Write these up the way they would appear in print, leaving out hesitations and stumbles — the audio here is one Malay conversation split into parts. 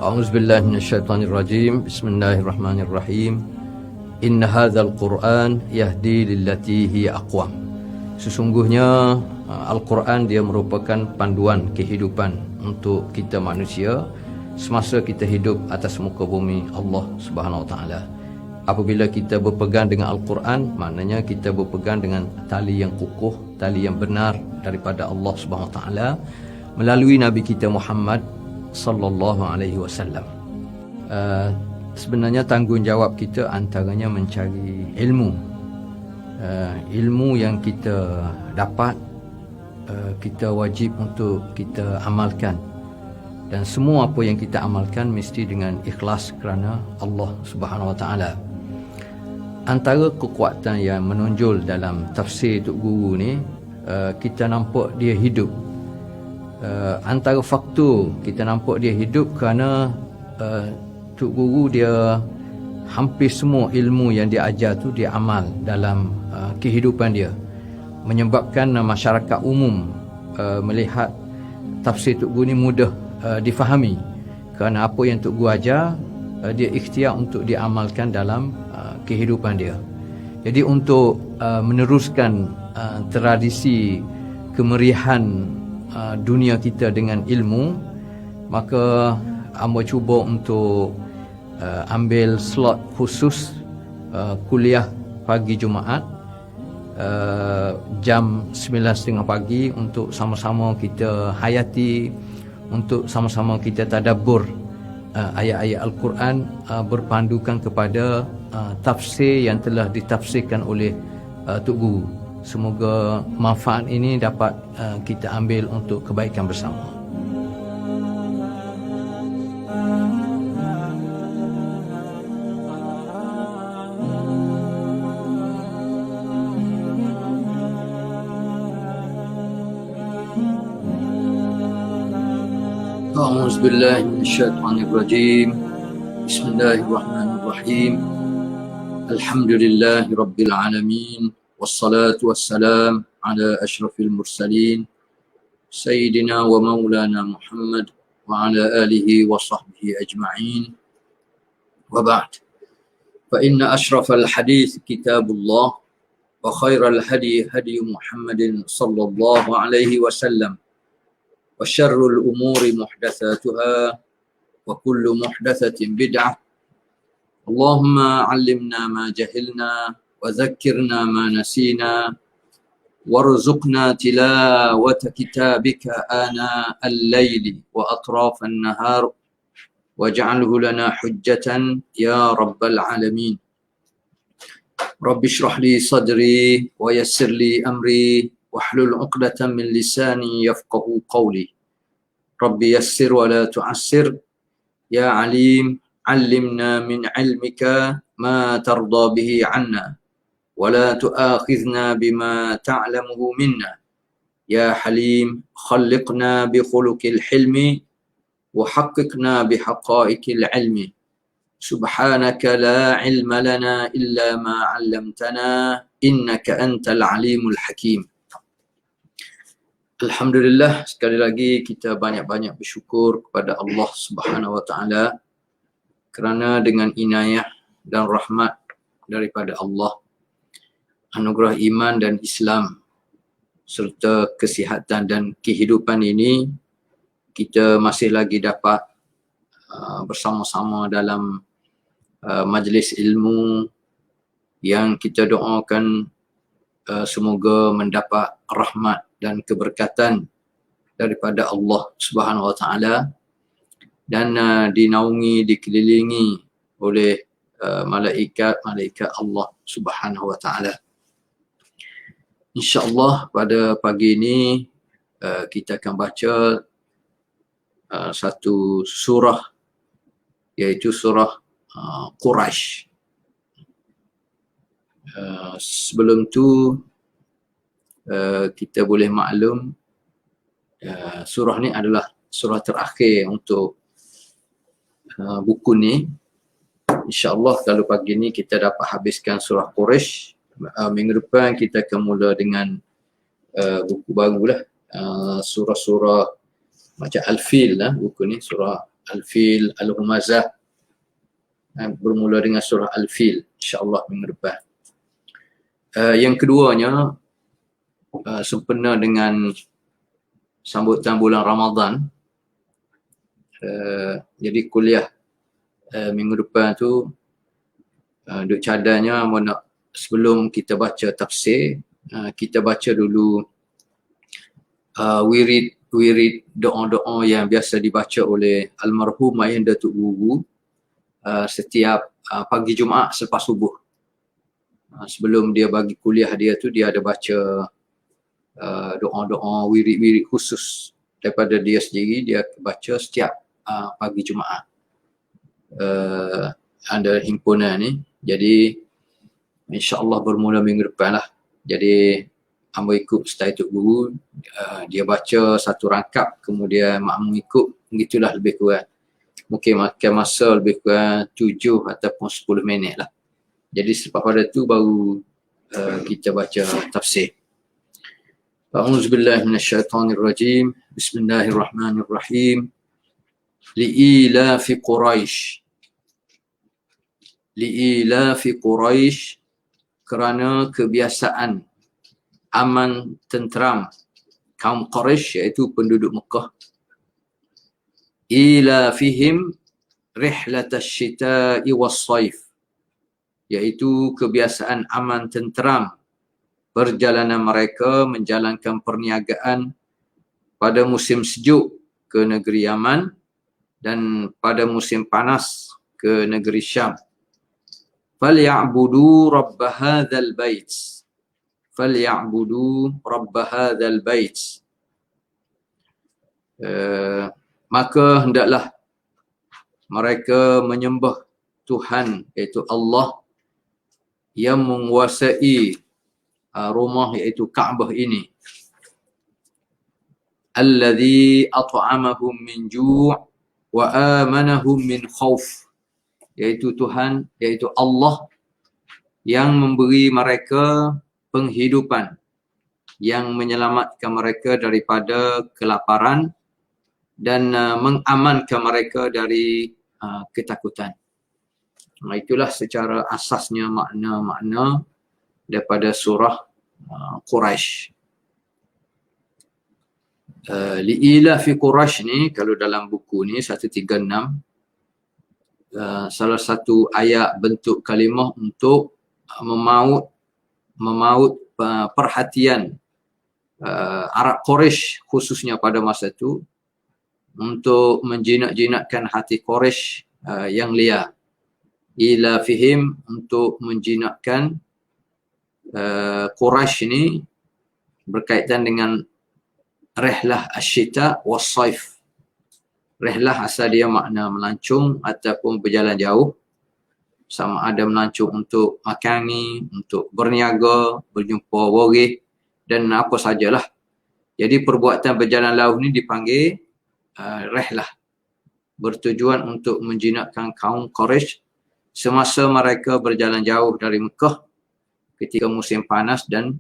A'udzubillahi minasyaitonirrajim. Bismillahirrahmanirrahim. Inna hadzal Qur'an yahdi lillati hiya aqwam. Sesungguhnya Al-Quran dia merupakan panduan kehidupan untuk kita manusia semasa kita hidup atas muka bumi Allah Subhanahu Wa Taala. Apabila kita berpegang dengan Al-Quran, maknanya kita berpegang dengan tali yang kukuh, tali yang benar daripada Allah Subhanahu Wa Taala melalui Nabi kita Muhammad sallallahu alaihi wasallam. Sebenarnya tanggungjawab kita antaranya mencari ilmu. Ilmu yang kita dapat, kita wajib untuk kita amalkan. Dan semua apa yang kita amalkan mesti dengan ikhlas kerana Allah Subhanahu Wa Taala. Antara kekuatan yang menonjol dalam tafsir Tok Guru ni, kita nampak dia hidup. Antara faktor kita nampak dia hidup kerana Tok Guru dia hampir semua ilmu yang dia ajar tu dia amal dalam kehidupan dia, menyebabkan masyarakat umum melihat tafsir Tok Guru ni mudah difahami kerana apa yang Tok Guru ajar dia ikhtiar untuk diamalkan dalam kehidupan dia. Jadi untuk meneruskan tradisi kemeriahan dunia kita dengan ilmu, maka hamba cuba untuk ambil slot khusus kuliah pagi Jumaat jam 9.30 pagi untuk sama-sama kita hayati, untuk sama-sama kita tadabbur ayat-ayat Al-Quran berpandukan kepada tafsir yang telah ditafsirkan oleh Tok Guru. Semoga manfaat ini dapat kita ambil untuk kebaikan bersama. A'udzubillahi minasyaitonirrajim. Bismillahirrahmanirrahim. Alhamdulillahi rabbil alamin. Wassalatu wassalam ala ashrafil mursalin Sayyidina wa maulana Muhammad wa ala alihi wa sahbihi ajma'in. Wa ba'd. Fa inna ashrafal hadith kitabullah wa khairal hadi hadi Muhammadin sallallahu alaihi wasallam wa syarrul umuri muhdatsatuha wa kullu muhdatsatin bid'ah. Allahumma 'allimna ma jahilna وذكرنا ما نسينا وارزقنا تلاوة كتابك آناء الليل وأطراف النهار واجعله لنا حجة يا رب العالمين. رب اشرح لي صدري ويسر لي أمري واحلل عقدة من لساني يفقه قولي. رب يسر ولا تعسر يا عليم علمنا من علمك ما ترضى به عنا ولا تؤاخذنا بما تعلمه منا يا حليم خلقنا بخلق الحلم وحققنا بحقائق العلم سبحانك لا علم لنا إلا ما علمتنا إنك أنت العليم الحكيم. Alhamdulillah, sekali lagi kita banyak-banyak bersyukur kepada Allah Subhanahu Wa Taala kerana dengan inayah dan rahmat daripada Allah, anugerah iman dan Islam serta kesihatan dan kehidupan ini, kita masih lagi dapat bersama-sama dalam majlis ilmu yang kita doakan semoga mendapat rahmat dan keberkatan daripada Allah Subhanahu Wa Taala dan dinaungi, dikelilingi oleh malaikat-malaikat Allah Subhanahu Wa Taala. InsyaAllah pada pagi ini kita akan baca satu surah, iaitu surah Quraisy. Sebelum tu kita boleh maklum surah ni adalah surah terakhir untuk buku ni. InsyaAllah kalau pagi ni kita dapat habiskan surah Quraisy, minggu depan kita akan mula dengan buku baru lah, surah-surah macam Al-Fil lah buku ni, surah Al-Fil, Al-Humazah, bermula dengan surah Al-Fil, insyaAllah minggu depan. Yang keduanya, sempena dengan sambutan bulan Ramadan, jadi kuliah minggu depan tu duk cadanya sebelum kita baca tafsir, kita baca dulu wirid doa-doa yang biasa dibaca oleh almarhum ayah Datuk Guru setiap pagi Jumaat selepas subuh. Sebelum dia bagi kuliah dia tu, dia ada baca doa-doa wirid-wirid khusus daripada dia sendiri, dia baca setiap pagi Jumaat. Ada himpunan ni, jadi insyaAllah bermula minggu depan lah. Jadi hamba ikut style Tok Guru, dia baca satu rangkap, kemudian makmum ikut, begitulah lebih kurang. Mungkin makan masa lebih kurang 7 ataupun 10 minit lah. Jadi selepas pada tu baru kita baca tafsir. A'udzubillahi minasyaitonirrajim. Bismillahirrahmanirrahim. Li'ilafi Quraisy. Li'ilafi Quraisy, kerana kebiasaan aman tenteram kaum Quraisy, iaitu penduduk Mekah. Ilafihim rihlatash syita'i was-saif, iaitu kebiasaan aman tenteram perjalanan mereka menjalankan perniagaan pada musim sejuk ke negeri Yaman dan pada musim panas ke negeri Syam. Falya'budu rabb hadzal bait. Falya'budu rabb hadzal bait. Maka hendaklah mereka menyembah Tuhan, iaitu Allah yang menguasai rumah, iaitu Kaabah ini. Alladzi at'amahum min ju' wa amanahum min khauf, iaitu Tuhan, iaitu Allah yang memberi mereka penghidupan, yang menyelamatkan mereka daripada kelaparan dan mengamankan mereka dari ketakutan. Itulah secara asasnya makna-makna daripada surah Quraisy. Li'ilafi Quraisy ni, kalau dalam buku ni 136, salah satu ayat bentuk kalimah untuk memaut perhatian Arab Quraisy khususnya pada masa itu, untuk menjinak-jinakkan hati Quraisy yang liar. Ilafihim, untuk menjinakkan Quraisy ini berkaitan dengan rihlah asyita was-saif. Rihlah asal dia makna melancong ataupun berjalan jauh, sama ada melancong untuk makan ni, untuk berniaga, berjumpa waris dan apa sajalah. Jadi perbuatan berjalan jauh ni dipanggil rihlah, bertujuan untuk menjinakkan kaum Quraisy semasa mereka berjalan jauh dari Mekah ketika musim panas dan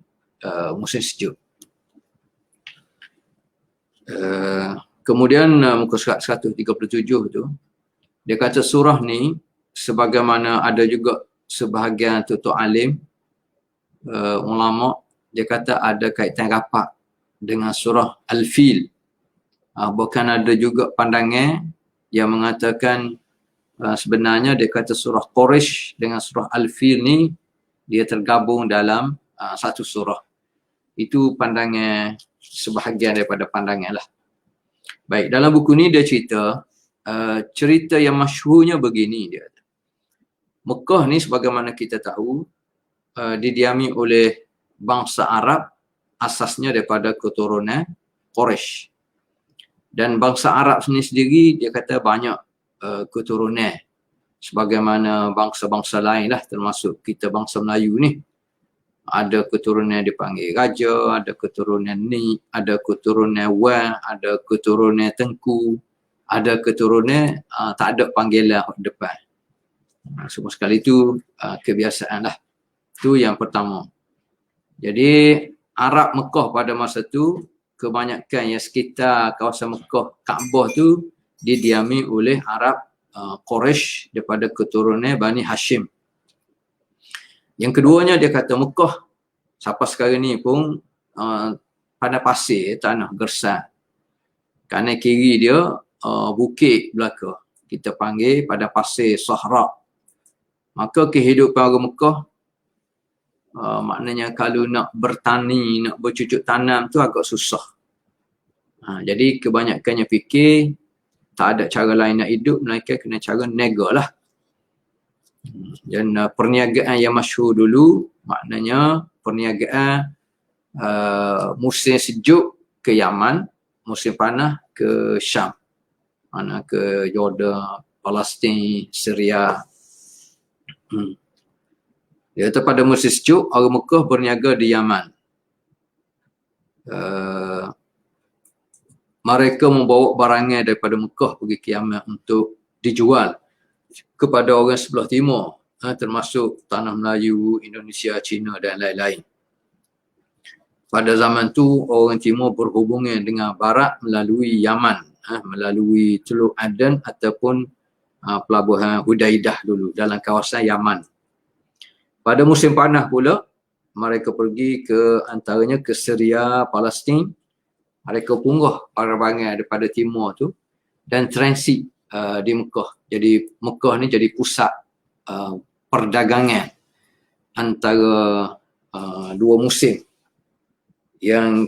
musim sejuk. Kemudian muka surat 137 tu, dia kata surah ni, sebagaimana ada juga sebahagian tutup alim ulama, dia kata ada kaitan rapat dengan surah Al-Fil. Bahkan ada juga pandangan yang mengatakan sebenarnya dia kata surah Quraisy dengan surah Al-Fil ni dia tergabung dalam satu surah. Itu pandangan sebahagian daripada pandangan lah. Baik, dalam buku ni dia cerita cerita yang masyhurnya begini. Dia kata Mekah ni sebagaimana kita tahu didiami oleh bangsa Arab, asasnya daripada keturunan Quraisy. Dan bangsa Arab sendiri dia kata banyak keturunan sebagaimana bangsa-bangsa lain lah, termasuk kita bangsa Melayu ni. Ada keturunan dipanggil raja, ada keturunan ni, ada keturunan wan, ada keturunan tengku, ada keturunan tak ada panggilan depan. Semua sekali itu kebiasaan lah. Itu yang pertama. Jadi Arab Mekah pada masa tu, kebanyakan yang sekitar kawasan Mekah, Kaabah tu didiami oleh Arab Quraisy daripada keturunan Bani Hashim. Yang keduanya dia kata Mekah sampai sekarang ni pun pada pasir, tanah gersang. Kanan kiri dia bukit belaka. Kita panggil pada pasir Sahara. Maka kehidupan orang Mekah maknanya kalau nak bertani, nak bercucuk tanam tu agak susah. Jadi kebanyakannya fikir tak ada cara lain nak hidup melainkan kena cara niaga lah. Dan perniagaan yang masyhur dulu maknanya perniagaan musim sejuk ke Yaman, musim panas ke Syam, mana ke Jordan, Palestin, Syria. Dia kata pada musim sejuk orang Mekah berniaga di Yaman. Mereka membawa barangnya daripada Mekah pergi ke Yaman untuk dijual kepada orang sebelah timur, termasuk tanah Melayu, Indonesia, Cina dan lain-lain. Pada zaman tu orang timur berhubungan dengan barat melalui Yaman, melalui Teluk Aden ataupun pelabuhan Hudaidah dulu dalam kawasan Yaman. Pada musim panas pula mereka pergi ke antaranya ke Syria, Palestin. Mereka punggah barang-barang daripada timur tu dan transit di Mekah. Jadi Mekah ni jadi pusat perdagangan antara dua musim yang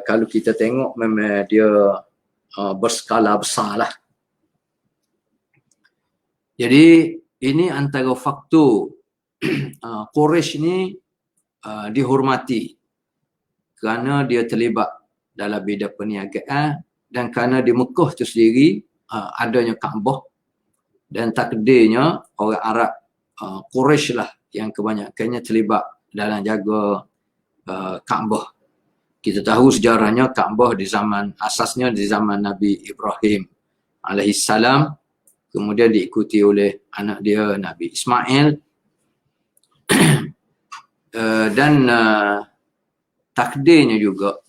kalau kita tengok memang dia berskala besar lah. Jadi ini antara faktor Quraisy ni dihormati kerana dia terlibat dalam bidang perniagaan dan kerana di Mekah tu sendiri adanya Kaabah dan takdirnya orang Arab Quraisy lah yang kebanyakannya terlibat dalam jaga Kaabah. Kita tahu sejarahnya Kaabah di zaman asasnya di zaman Nabi Ibrahim alaihissalam, kemudian diikuti oleh anak dia Nabi Ismail. Dan takdirnya juga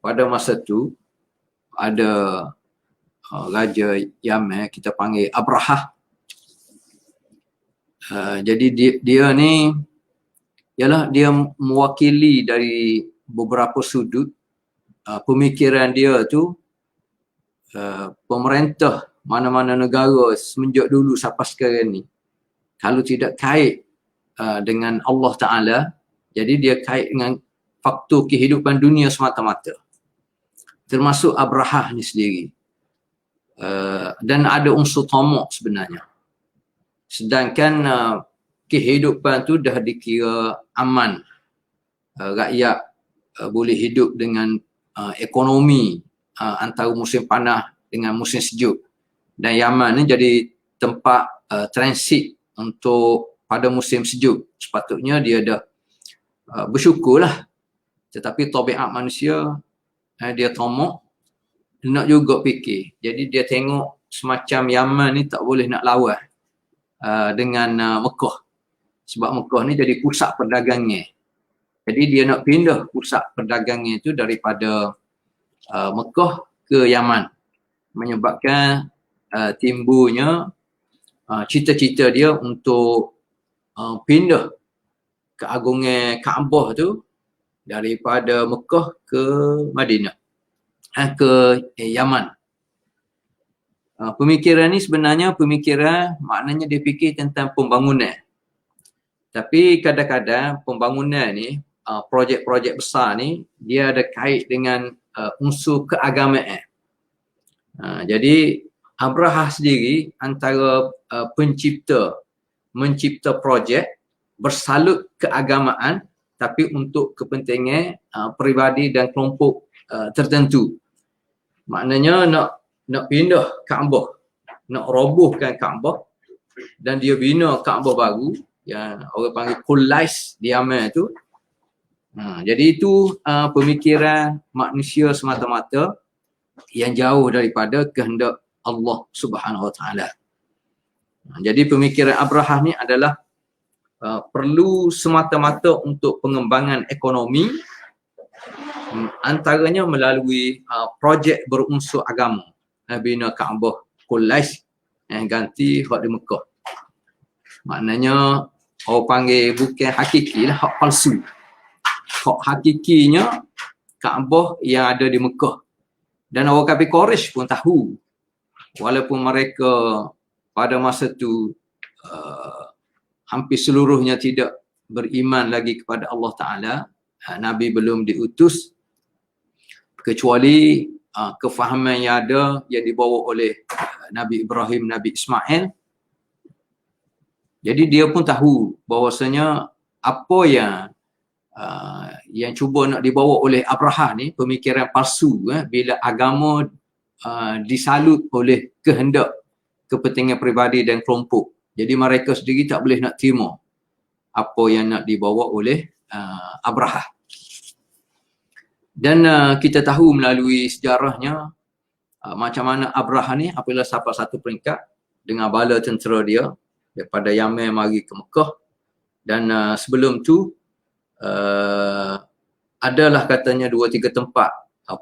pada masa tu ada raja Yaman kita panggil Abrahah. Jadi dia ni ialah dia mewakili dari beberapa sudut pemikiran dia tu. Pemerintah mana-mana negara semenjak dulu sampai sekarang ni kalau tidak kait dengan Allah Ta'ala, jadi dia kait dengan faktor kehidupan dunia semata-mata, termasuk Abrahah ni sendiri. Dan ada unsur tamak sebenarnya. Sedangkan kehidupan tu dah dikira aman. Rakyat boleh hidup dengan ekonomi antara musim panas dengan musim sejuk. Dan Yaman ni jadi tempat transit untuk pada musim sejuk. Sepatutnya dia dah bersyukurlah. Tetapi tabiat manusia dia tamak, nak juga fikir. Jadi dia tengok semacam Yaman ni tak boleh nak lawan dengan Mekah. Sebab Mekah ni jadi pusat perdagangan. Jadi dia nak pindah pusat perdagangan itu daripada Mekah ke Yaman. Menyebabkan timbulnya cita-cita dia untuk pindah keagungan Kaabah tu daripada Mekah ke Madinah, ke Yaman. Pemikiran ni sebenarnya pemikiran maknanya dia fikir tentang pembangunan. Tapi kadang-kadang pembangunan ni, projek-projek besar ni, dia ada kait dengan unsur keagamaan. Jadi Abrahah sendiri antara mencipta projek bersalut keagamaan tapi untuk kepentingan peribadi dan kelompok tertentu. Maknanya nak pindah Kaabah, nak robohkan Kaabah dan dia bina Kaabah baru yang orang panggil Qulais di Yaman tu. Jadi itu pemikiran manusia semata-mata yang jauh daripada kehendak Allah Subhanahu Wa Taala. Jadi pemikiran Abrahah ni adalah perlu semata-mata untuk pengembangan ekonomi, antaranya melalui projek berunsur agama, bina Kaabah Qulais, ganti hak di Mekah. Maknanya orang panggil bukan hakiki lah, hak palsu. Hak hakikinya Kaabah yang ada di Mekah. Dan orang kafir Quraisy pun tahu, walaupun mereka pada masa itu hampir seluruhnya tidak beriman lagi kepada Allah Ta'ala, Nabi belum diutus, kecuali kefahaman yang ada yang dibawa oleh Nabi Ibrahim, Nabi Ismail. Jadi dia pun tahu bahawasanya apa yang cuba nak dibawa oleh Abraha ni, pemikiran palsu, bila agama disalut oleh kehendak kepentingan peribadi dan kelompok. Jadi mereka sendiri tak boleh nak terima apa yang nak dibawa oleh Abraha. Dan kita tahu melalui sejarahnya macam mana Abraha ni apabila sampai satu peringkat dengan bala tentera dia daripada Yaman mari ke Mekah. Dan sebelum tu adalah katanya 2-3 tempat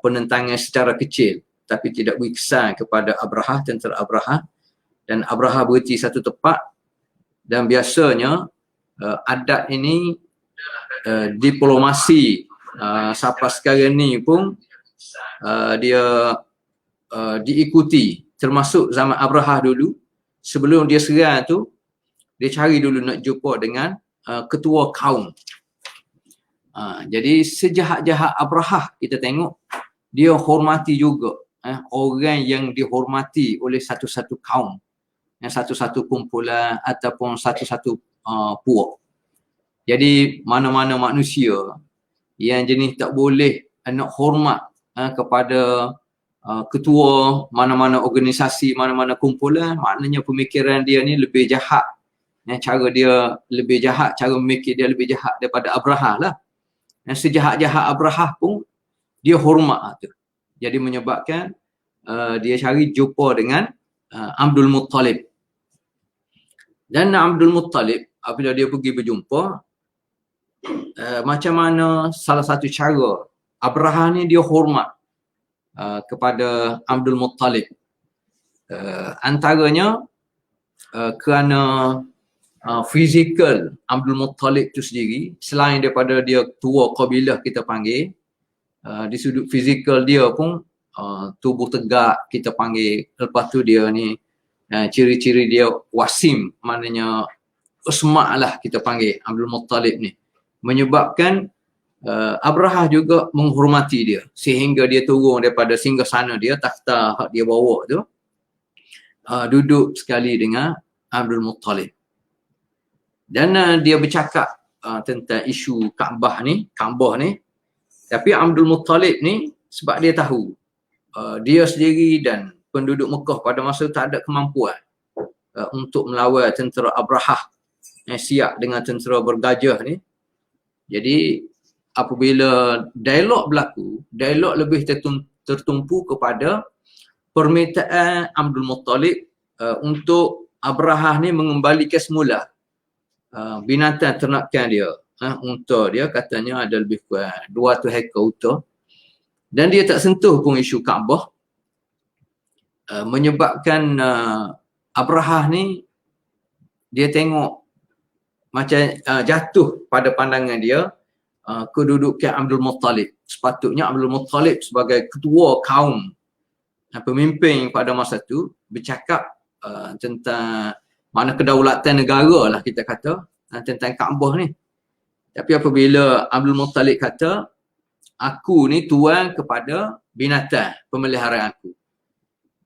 penentangan secara kecil, tapi tidak beri kesan kepada Abraha, tentera Abraha. Dan Abraha berhenti satu tempat, dan biasanya adat ini diplomasi sampai sekarang ni pun dia diikuti, termasuk zaman Abraha dulu. Sebelum dia serang tu, dia cari dulu nak jumpa dengan ketua kaum. Jadi sejahat-jahat Abraha kita tengok, dia hormati juga orang yang dihormati oleh satu-satu kaum, satu-satu kumpulan ataupun satu-satu puak. Jadi mana-mana manusia yang jenis tak boleh nak hormat kepada ketua mana-mana organisasi, mana-mana kumpulan, maknanya pemikiran dia ni lebih jahat. Cara dia lebih jahat, cara memikir dia lebih jahat daripada Abraha lah. Sejahat-jahat Abraha pun dia hormat tu. Jadi menyebabkan dia cari jumpa dengan Abdul Muttalib. Dan Abdul Muttalib apabila dia pergi berjumpa, macam mana salah satu cara Abraha ni dia hormat kepada Abdul Muttalib, antaranya kerana fizikal Abdul Muttalib tu sendiri, selain daripada dia tua kabilah kita panggil, di sudut fizikal dia pun tubuh tegak kita panggil. Lepas tu dia ni ciri-ciri dia wasim, maknanya usma' lah kita panggil Abdul Muttalib ni, menyebabkan Abraha juga menghormati dia sehingga dia turun daripada singgasana dia, takhta hak dia bawa tu, duduk sekali dengan Abdul Muttalib. Dan dia bercakap tentang isu Kaabah ni. Tapi Abdul Muttalib ni, sebab dia tahu dia sendiri dan penduduk Mekah pada masa tak ada kemampuan untuk melawan tentera Abraha siap dengan tentera bergajah ni. Jadi apabila dialog berlaku, dialog lebih tertumpu kepada permintaan Abdul Muttalib untuk Abraha ni mengembalikan semula binatang ternakan dia. Unta dia katanya ada lebih kurang 200 ekor unta. Dan dia tak sentuh pun isu Kaabah, menyebabkan Abraha ni dia tengok macam jatuh pada pandangan dia kedudukan Abdul Muttalib. Sepatutnya Abdul Muttalib sebagai ketua kaum, pemimpin pada masa itu, bercakap tentang mana kedaulatan negara lah kita kata, tentang Kaabah ni. Tapi apabila Abdul Muttalib kata, aku ni tuan kepada binatang pemeliharaan aku.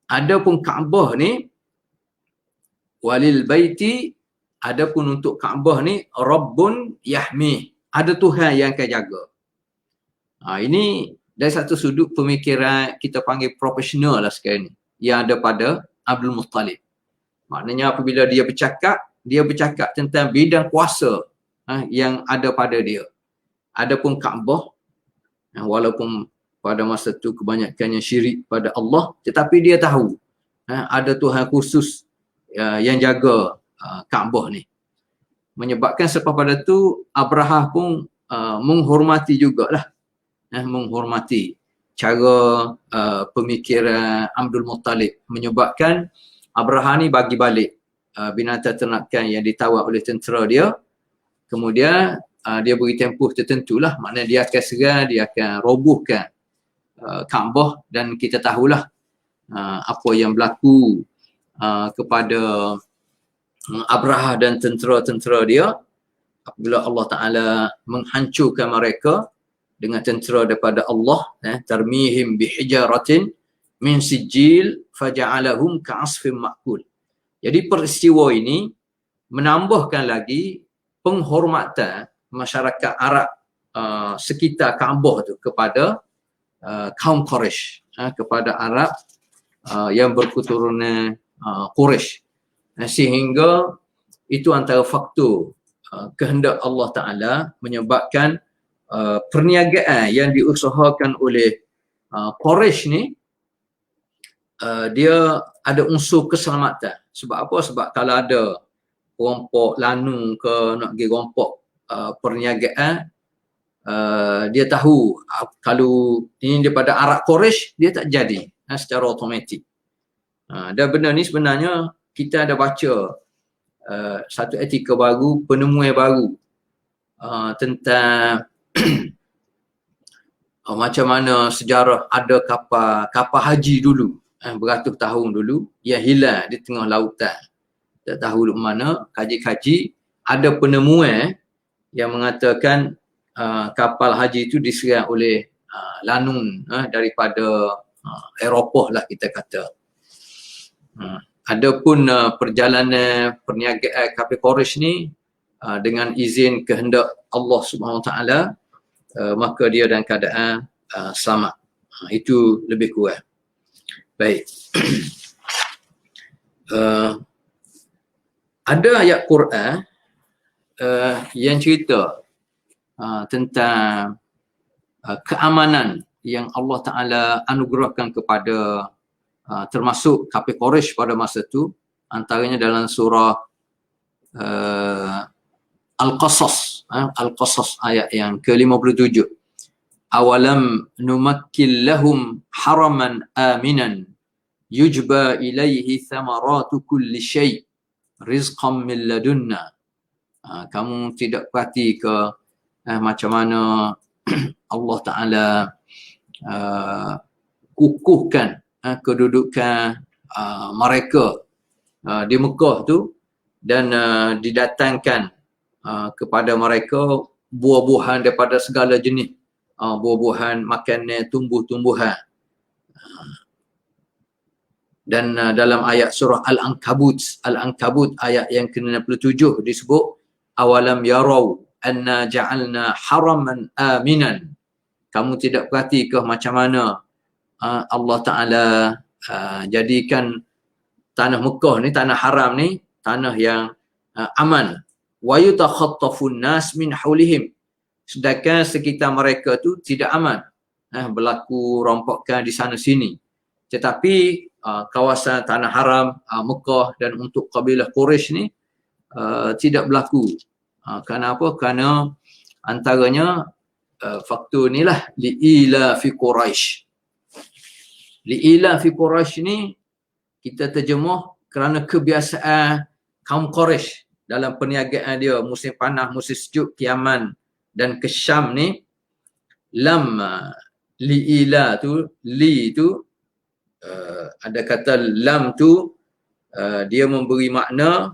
Adapun Kaabah ni, walil baiti, adapun untuk Kaabah ni, Rabbun yahmi, ada Tuhan yang akan jaga. Ini dari satu sudut pemikiran kita panggil profesional lah sekarang ni, yang ada pada Abdul Muttalib. Maknanya apabila dia bercakap tentang bidang kuasa yang ada pada dia. Adapun Kaabah, walaupun pada masa itu kebanyakannya syirik pada Allah, tetapi dia tahu ada Tuhan khusus yang jaga Kaabah ni. Menyebabkan sebab pada tu Abraha pun menghormati jugalah, menghormati cara pemikiran Abdul Muttalib, menyebabkan Abraha ni bagi balik binatang ternakan yang ditawar oleh tentera dia. Kemudian dia beri tempoh tertentulah, maknanya dia akan serang, dia akan robohkan Kaabah, dan kita tahulah apa yang berlaku kepada Abraha dan tentera-tentera dia apabila Allah Ta'ala menghancurkan mereka dengan tentera daripada Allah, tarmihim bihijaratin min sijil faja'alahum ka'asfim ma'kul. Jadi peristiwa ini menambahkan lagi penghormatan masyarakat Arab sekitar Kaabah tu kepada kaum Quraisy, kepada Arab yang berketurunan Quraisy. Sehingga itu antara faktor kehendak Allah Ta'ala menyebabkan perniagaan yang diusahakan oleh Quraisy ni dia ada unsur keselamatan. Sebab apa? Sebab kalau ada rompok lanu ke nak pergi rompok perniagaan, dia tahu kalau ini daripada Arab Quraisy, dia tak jadi secara automatik. Dan benda ni sebenarnya kita ada baca satu artikel baru, penemuan baru tentang macam mana sejarah ada kapal haji dulu, beratus tahun dulu, yang hilang di tengah lautan. Tak tahu di mana, kaji-kaji ada penemuan yang mengatakan kapal haji itu diserang oleh lanun daripada Eropah lah kita kata. Adapun perjalanan perniagaan kapal Quraisy ni dengan izin kehendak Allah Subhanahu Wa Taala, maka dia dalam keadaan selamat. Itu lebih kurang. Baik. Ada ayat Quran yang cerita tentang keamanan yang Allah Ta'ala anugerahkan kepada termasuk kapal Quraisy pada masa itu. Antaranya dalam surah Al-Qasas, Al-Qasas ayat yang ke-57. Awalam numakkil lahum haraman aminan yujba ilaihi thamaratu kulli syai' rizqan min ladunna. Kamu tidak perhati ke macam mana Allah Ta'ala kukuhkan kedudukan mereka di Mekah tu, dan didatangkan kepada mereka buah-buahan daripada segala jenis, buah-buahan, makanan, tumbuh-tumbuhan. Dan dalam ayat surah Al-Ankabut ayat yang ke-67 disebut awalam yarau anna ja'alna haraman aminan. Kamu tidak perhati ke macam mana Allah Ta'ala jadikan tanah Mekah ni, tanah haram ni, tanah yang aman. Wa yutakhattafun nas min haulihim. Sedangkan sekitar mereka tu tidak aman. Berlaku rompokan di sana sini. Tetapi kawasan tanah haram Mekah dan untuk kabilah Quraisy ni tidak berlaku. Kenapa? Kerana antaranya faktor inilah li'ila fi Quraisy. Li'ila fi Quraisy ni kita terjemah kerana kebiasaan kaum Quraisy dalam perniagaan dia musim panas, musim sejuk, ke Yaman dan ke Syam ni. Lam li'ila tu, li tu ada kata lam tu dia memberi makna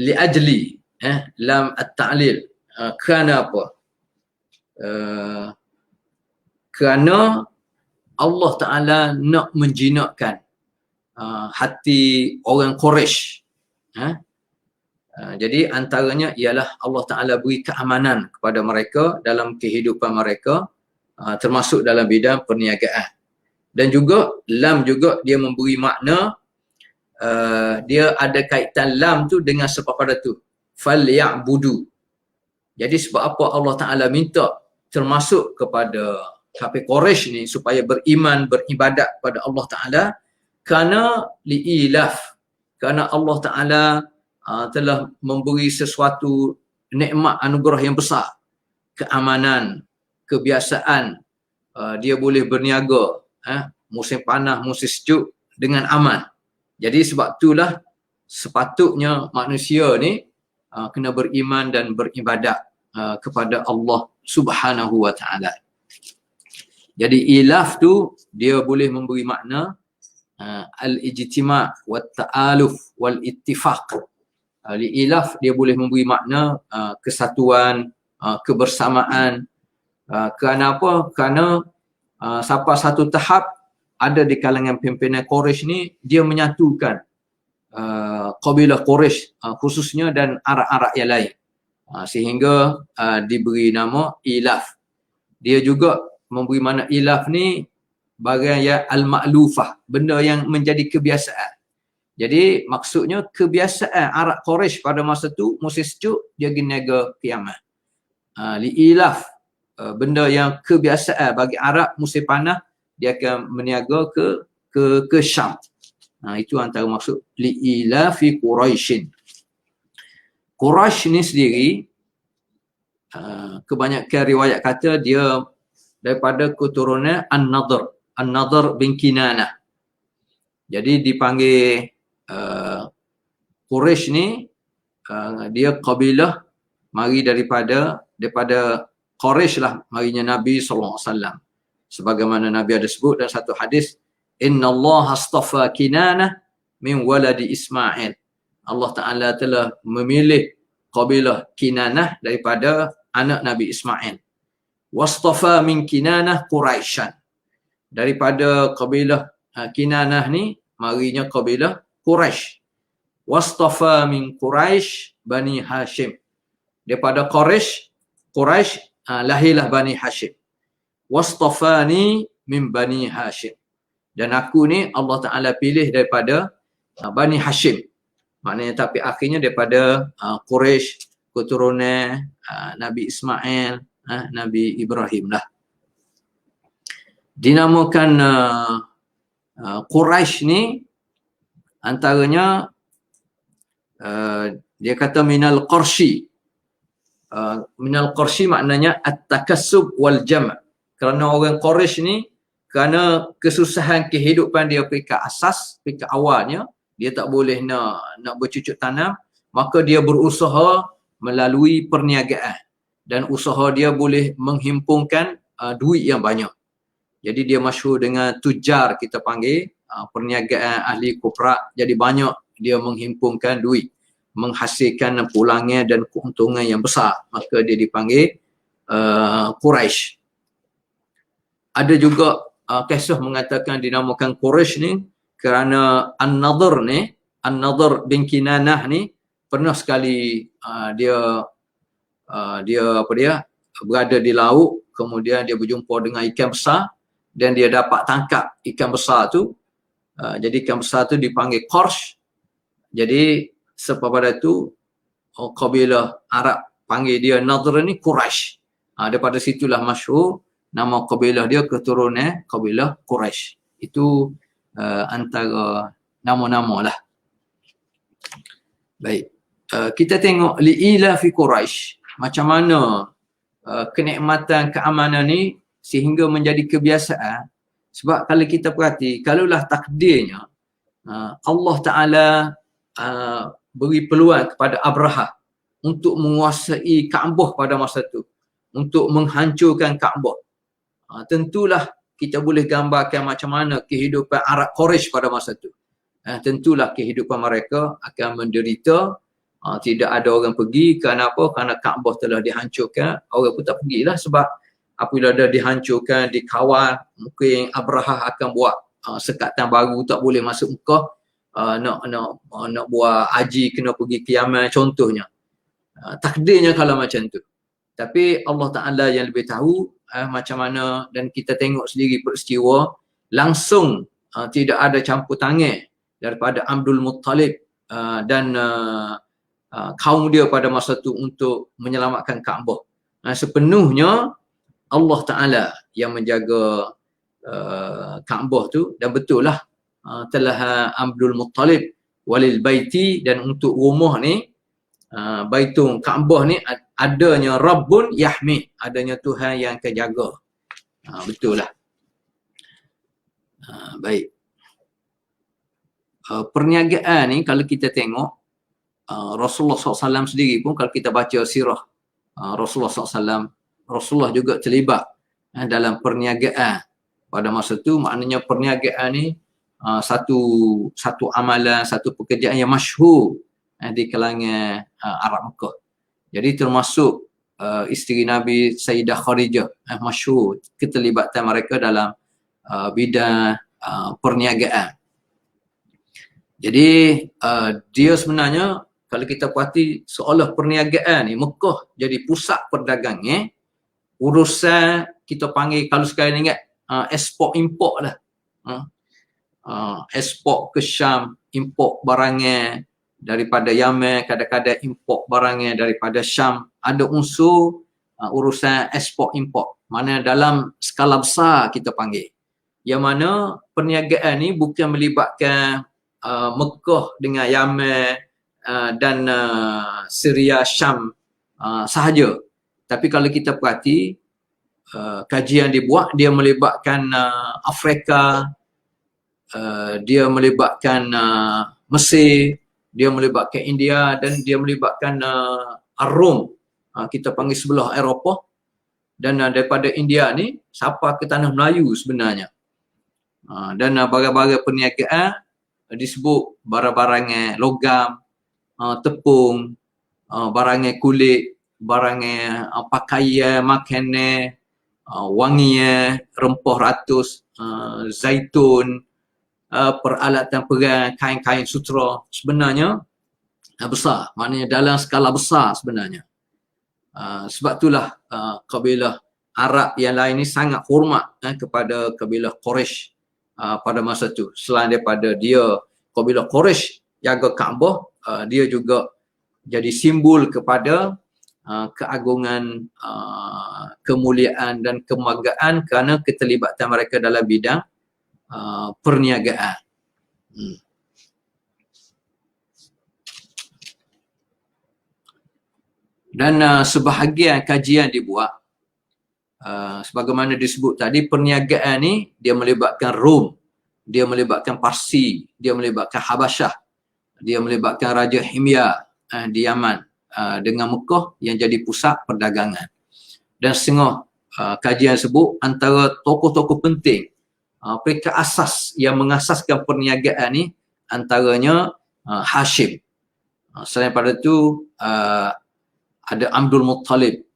li'ajli, lam at-ta'lil, kerana apa? Kerana Allah Ta'ala nak menjinakkan hati orang Quraisy. Jadi antaranya ialah Allah Ta'ala beri keamanan kepada mereka dalam kehidupan mereka, termasuk dalam bidang perniagaan. Dan juga lam juga dia memberi makna, dia ada kaitan lam tu dengan sebab pada tu falya'budu. Jadi sebab apa Allah Ta'ala minta termasuk kepada kapal Quraisy ni supaya beriman, beribadat pada Allah Ta'ala, kerana li'ilaf, kerana Allah Ta'ala telah memberi sesuatu nikmat anugerah yang besar, keamanan, kebiasaan, dia boleh berniaga musim panas, musim sejuk dengan aman. Jadi sebab itulah sepatutnya manusia ni kena beriman dan beribadat kepada Allah Subhanahu wa taala. Jadi ilaf tu dia boleh memberi makna al-ijtima' wat ta'aluf wal ittifaq. Ilaf dia boleh memberi makna kesatuan, kebersamaan. Kerana apa? Kerana sampai satu tahap ada di kalangan pimpinan Quraisy ni dia menyatukan kabilah Quraisy khususnya dan arak-arak yang lain. Sehingga diberi nama ilaf. Dia juga memberi makna ilaf ni barang yang al-ma'lufah, benda yang menjadi kebiasaan. Jadi maksudnya kebiasaan Arab Quraisy pada masa tu musim sejuk dia pergi niaga qiyamah. Liilaf, benda yang kebiasaan bagi Arab musim panas dia akan berniaga ke Syam. Itu antara maksud liilafi Quraisyin. Quraisy ni sendiri kebanyakan riwayat kata dia daripada keturunan An-Nadhr bin Kinanah. Jadi dipanggil Quraisy ni dia kabilah mari daripada Quraisy lah marinya Nabi SAW. Sebagaimana Nabi ada sebut dalam satu hadis, Inna Allah astafa Kinanah min waladi Ismail. Allah Ta'ala telah memilih kabilah Kinanah daripada anak Nabi Ismail. Wastafa min Kinanah Quraisyan. Daripada kabilah Kinanah ni marinya kabilah Quraisy. Wastafa min Quraisy Bani Hashim. Daripada Quraisy lahirlah Bani Hashim. Wastafani min Bani Hashim. Dan aku ni Allah Ta'ala pilih daripada Bani Hashim. Maknanya tapi akhirnya daripada Quraisy, keturunan Nabi Ismail, Nabi Ibrahim lah. Dinamakan Quraisy ni antaranya dia kata minal Qurshi. Minal Qurshi maknanya at-takassub wal jam'. Kerana orang Quraisy ni kerana kesusahan kehidupan dia peringkat asas, peringkat awalnya, dia tak boleh nak bercucuk tanam, maka dia berusaha melalui perniagaan dan usaha dia boleh menghimpunkan duit yang banyak. Jadi dia masyhur dengan tujar, kita panggil perniagaan ahli koprak. Jadi banyak dia menghimpunkan duit, menghasilkan pulangan dan keuntungan yang besar, maka dia dipanggil Quraisy. Ada juga kisah mengatakan dinamakan Quraisy ni kerana An-Nadhr bin Kinanah ni pernah sekali dia berada di laut, kemudian dia berjumpa dengan ikan besar dan dia dapat tangkap ikan besar tu. Jadi ikan besar tu dipanggil Qursh. Jadi sepada itu kabilah Arab panggil dia Nadhr ni Quraisy. Daripada situlah masyhur nama kabilah dia keturunan kabilah Quraisy. Itu antara nama-nama lah. Baik. Kita tengok li'ila fi Quraisy. Macam mana kenikmatan keamanan ni sehingga menjadi kebiasaan. Sebab kalau kita perhati, kalaulah takdirnya Allah Ta'ala beri peluang kepada Abrahah untuk menguasai Kaabah pada masa itu, untuk menghancurkan Kaabah, tentulah kita boleh gambarkan macam mana kehidupan Arab Quraisy pada masa itu. Tentulah kehidupan mereka akan menderita. Tidak ada orang pergi. Kerana apa? Kerana Kaabah telah dihancurkan. Orang pun tak pergilah sebab apabila dah dihancurkan, dikawal, mungkin Abrahah akan buat sekatan baru, tak boleh masuk Mekah. Nak buat haji kena pergi ke Yaman contohnya. Takdirnya kalau macam tu. Tapi Allah Ta'ala yang lebih tahu macam mana, dan kita tengok sendiri peristiwa langsung, tidak ada campur tangan daripada Abdul Muttalib dan kaum dia pada masa tu untuk menyelamatkan Kaabah. Sepenuhnya Allah Ta'ala yang menjaga Kaabah tu, dan betul lah telah Abdul Muttalib walil baiti, dan untuk rumah ni Baitul Kaabah ni adanya Rabbun Yahmi, adanya Tuhan yang akan jaga. Betul lah. Baik. Perniagaan ni kalau kita tengok Rasulullah SAW sendiri pun, kalau kita baca sirah Rasulullah SAW, Rasulullah juga terlibat dalam perniagaan pada masa tu. Maknanya perniagaan ni satu amalan, satu pekerjaan yang masyhur di kalangan Arab Mekah. Jadi termasuk isteri Nabi Sayyidah Khadijah, masyhur keterlibatan mereka dalam bidang perniagaan. Jadi dia sebenarnya kalau kita perhati seolah perniagaan ni Mekah jadi pusat perdagangnya, urusan kita panggil kalau sekarang ingat ekspor import lah. Ekspor ke Syam, import barangnya daripada Yaman, kadang-kadang import barangnya daripada Syam. Ada unsur urusan ekspor import. Mana dalam skala besar kita panggil. Yang mana perniagaan ni bukan melibatkan Mekah dengan Yaman dan Syria, Syam sahaja. Tapi kalau kita perhati kajian dibuat, dia melibatkan Afrika, dia melibatkan Mesir, dia melibatkan India, dan dia melibatkan Rom, kita panggil sebelah Eropah. Dan daripada India ni sampai ke tanah Melayu sebenarnya. Dan barang-barang perniagaan disebut barang-barang logam, tepung, barang kulit, barang pakaian, makanan, wangian, rempah ratus, zaitun, peralatan perang, kain-kain sutera. Sebenarnya besar, maknanya dalam skala besar sebenarnya. Sebab itulah kabilah Arab yang lain ni sangat hormat kepada kabilah Quraisy pada masa tu. Selain daripada dia kabilah Quraisy jaga Kaabah, dia juga jadi simbol kepada keagungan, kemuliaan dan kemagahan kerana keterlibatan mereka dalam bidang perniagaan. Dan sebahagian kajian dibuat sebagaimana disebut tadi, perniagaan ni dia melibatkan Rom, dia melibatkan Parsi, dia melibatkan Habasyah, dia melibatkan Raja Himyar di Yaman dengan Mekah yang jadi pusat perdagangan. Dan setengah kajian sebut antara tokoh-tokoh penting, mereka asas yang mengasaskan perniagaan ni antaranya Hashim. Selain pada tu ada Abdul Muttalib,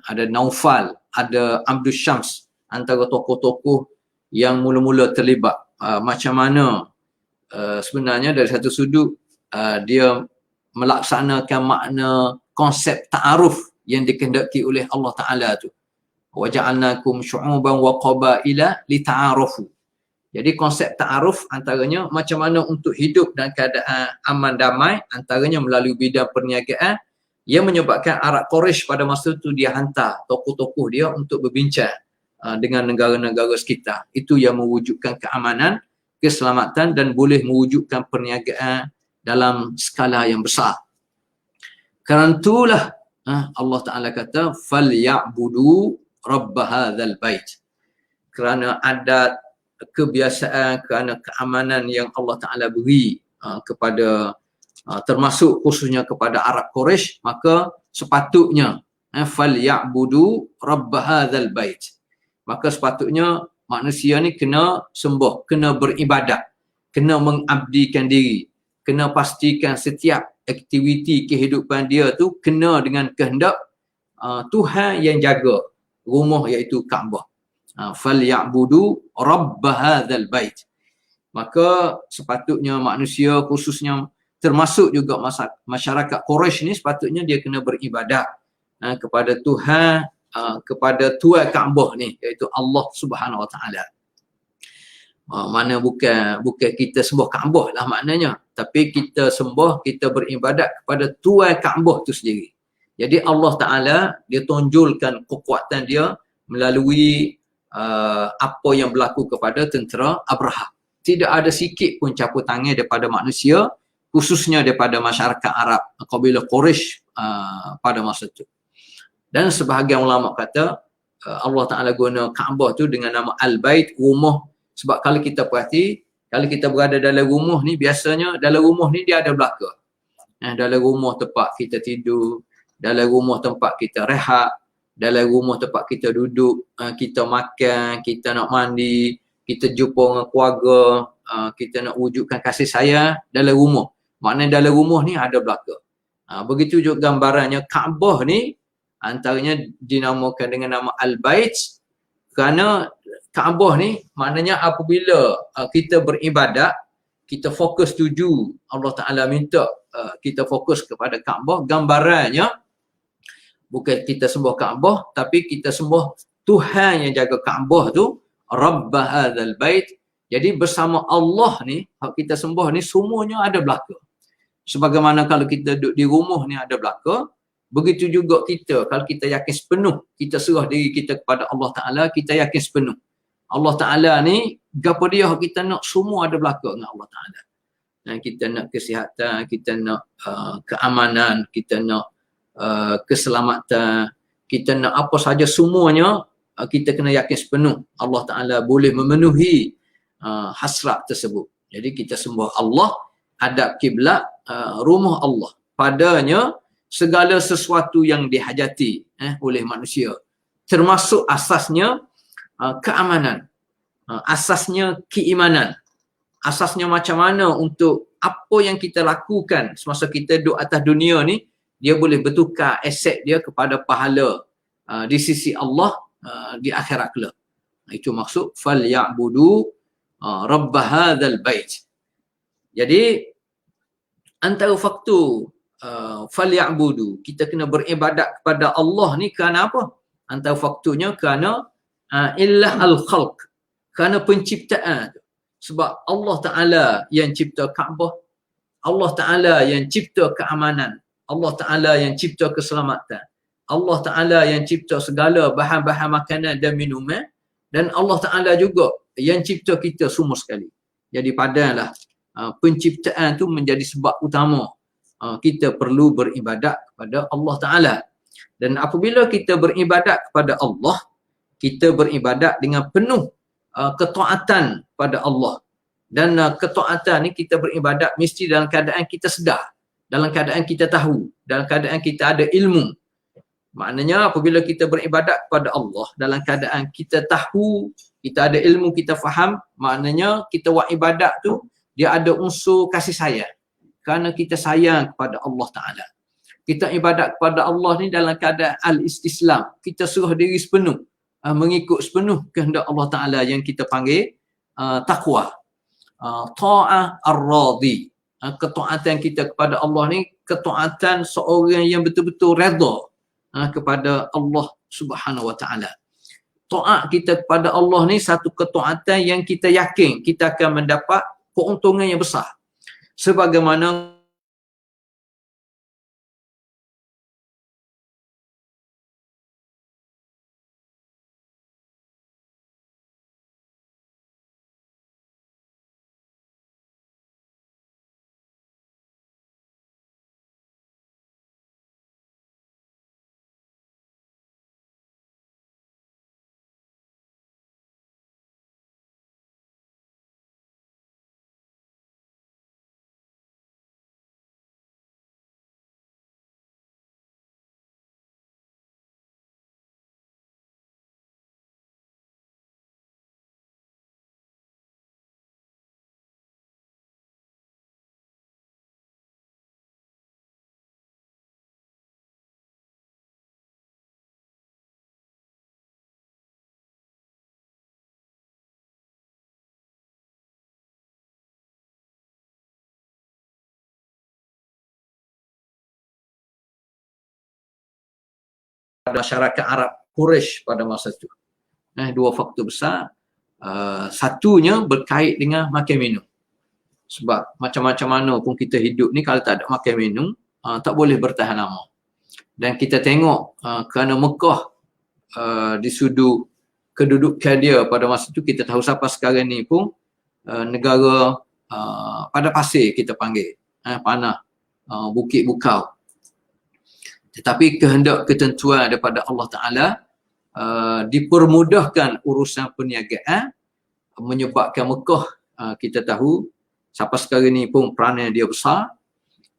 ada Naufal, ada Abdul Syams, antara tokoh-tokoh yang mula-mula terlibat. Macam mana sebenarnya dari satu sudut dia melaksanakan makna konsep ta'aruf yang dikehendaki oleh Allah Ta'ala tu. Wa ja'alnakum syu'uban wa qabaila lita'arufu. Jadi konsep ta'aruf antaranya macam mana untuk hidup dalam keadaan aman damai, antaranya melalui bidang perniagaan, yang menyebabkan Arab Quraisy pada masa itu dia hantar tokoh-tokoh dia untuk berbincang dengan negara-negara sekitar. Itu yang mewujudkan keamanan, keselamatan dan boleh mewujudkan perniagaan dalam skala yang besar. Kerana itulah Allah Ta'ala kata فَلْيَعْبُدُوا رَبَّ هَذَا الْبَيْتِ. Kerana adat, kebiasaan, kerana keamanan yang Allah Ta'ala beri kepada termasuk khususnya kepada Arab Quraisy, maka sepatutnya فَلْيَعْبُدُوا رَبَّ هَذَا الْبَيْتِ. Maka sepatutnya manusia ni kena sembah, kena beribadat, kena mengabdikan diri, kena pastikan setiap aktiviti kehidupan dia tu kena dengan kehendak Tuhan yang jaga rumah iaitu Kaabah. فَلْيَعْبُدُوا رَبَّ هَذَا الْبَيْتِ. Maka sepatutnya manusia khususnya termasuk juga masyarakat Quraisy ni sepatutnya dia kena beribadat kepada Tuhan, kepada Tuhan Kaabah ni iaitu Allah Subhanahu Wa Taala. Mana bukan kita sembah Kaabah lah maknanya, tapi kita sembah, kita beribadat kepada Tuhan Kaabah tu sendiri. Jadi Allah Ta'ala dia tonjolkan kekuatan dia melalui apa yang berlaku kepada tentera Abraha. Tidak ada sikit pun campur tangan daripada manusia, khususnya daripada masyarakat Arab, kabilah Quraisy pada masa itu. Dan sebahagian ulama kata Allah Ta'ala guna Kaabah tu dengan nama Al-Bait, rumah Sebab kalau kita perhati, kalau kita berada dalam rumah ni, biasanya dalam rumah ni dia ada belaka. Dalam rumah tempat kita tidur, dalam rumah tempat kita rehat, dalam rumah tempat kita duduk, kita makan, kita nak mandi, kita jumpa dengan keluarga, kita nak wujudkan kasih sayang dalam rumah. Maknanya dalam rumah ni ada belaka. Begitu juga gambarannya Kaabah ni, antaranya dinamakan dengan nama Al-Bait kerana Kaabah ni maknanya apabila kita beribadat, kita fokus tuju, Allah Ta'ala minta kita fokus kepada Kaabah, gambarannya bukan kita sembah Kaabah, tapi kita sembah Tuhan yang jaga Kaabah tu, Rabb hadzal bait. Jadi bersama Allah ni, hak kita sembah ni semuanya ada belaka. Sebagaimana kalau kita duduk di rumah ni ada belaka, begitu juga kita, kalau kita yakin sepenuh, kita serah diri kita kepada Allah Ta'ala, kita yakin sepenuh. Allah Ta'ala ni, gapo dia kita nak, semua ada belaka dengan Allah Ta'ala. Kita nak kesihatan, kita nak keamanan, kita nak keselamatan, kita nak apa saja semuanya, kita kena yakin sepenuh Allah Ta'ala boleh memenuhi hasrat tersebut. Jadi kita sembah Allah, hadap kiblat, rumah Allah. Padanya segala sesuatu yang dihajati oleh manusia. Termasuk asasnya keamanan, asasnya keimanan, asasnya macam mana untuk apa yang kita lakukan semasa kita duduk atas dunia ni, dia boleh bertukar aset dia kepada pahala di sisi Allah di akhirat kelak. Itu maksud falyabudu rabb hadzal bait. Jadi antara faktor falyabudu, kita kena beribadat kepada Allah ni kerana apa? Antara faktornya kerana illah al-khalq, kerana penciptaan. Sebab Allah Ta'ala yang cipta Kaabah, Allah Ta'ala yang cipta keamanan, Allah Ta'ala yang cipta keselamatan, Allah Ta'ala yang cipta segala bahan-bahan makanan dan minuman, dan Allah Ta'ala juga yang cipta kita semua sekali. Jadi padalah penciptaan tu menjadi sebab utama kita perlu beribadat kepada Allah Ta'ala. Dan apabila kita beribadat kepada Allah, kita beribadat dengan penuh ketaatan pada Allah. Dan ketaatan ni kita beribadat mesti dalam keadaan kita sedar, dalam keadaan kita tahu, dalam keadaan kita ada ilmu. Maknanya apabila kita beribadat kepada Allah dalam keadaan kita tahu, kita ada ilmu, kita faham, maknanya kita buat ibadat tu dia ada unsur kasih sayang. Kerana kita sayang kepada Allah Ta'ala. Kita ibadat kepada Allah ni dalam keadaan al-istislam. Kita serah diri sepenuh, mengikut sepenuh kehendak Allah Ta'ala yang kita panggil taqwa. Ta'ah ar-radhi. Ketaatan kita kepada Allah ni, ketaatan seorang yang betul-betul redha kepada Allah Subhanahu Wa Ta'ala. Taat kita kepada Allah ni satu ketaatan yang kita yakin kita akan mendapat keuntungan yang besar. Sebagaimana masyarakat Arab Quraisy pada masa itu. Dua faktor besar. Satunya berkait dengan makan minum. Sebab macam-macam mana pun kita hidup ni, kalau tak ada makan minum, tak boleh bertahan lama. Dan kita tengok kerana Mekah di sudut kedudukan dia pada masa itu, kita tahu siapa sekarang ni pun negara pada pasir kita panggil, panah, bukit bukau. Tetapi kehendak ketentuan daripada Allah Ta'ala, dipermudahkan urusan perniagaan, menyebabkan Mekah, kita tahu sampai sekarang ni pun peranan dia besar.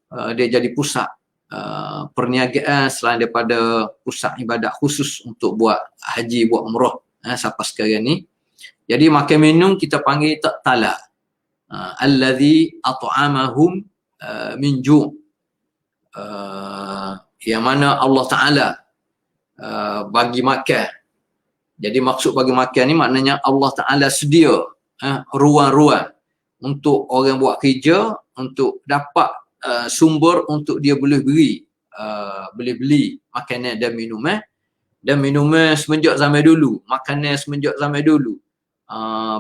Dia jadi pusat perniagaan selain daripada pusat ibadat khusus untuk buat haji, buat umrah sampai sekarang ni. Jadi makan minum kita panggil tala. Allazi at'amahum min ju'. Yang mana Allah Ta'ala bagi makan. Jadi maksud bagi makan ni maknanya Allah Ta'ala sedia ruang-ruang untuk orang buat kerja, untuk dapat sumber untuk dia boleh beli makanan dan minuman. Dan minuman semenjak zaman dulu, makanan semenjak zaman dulu,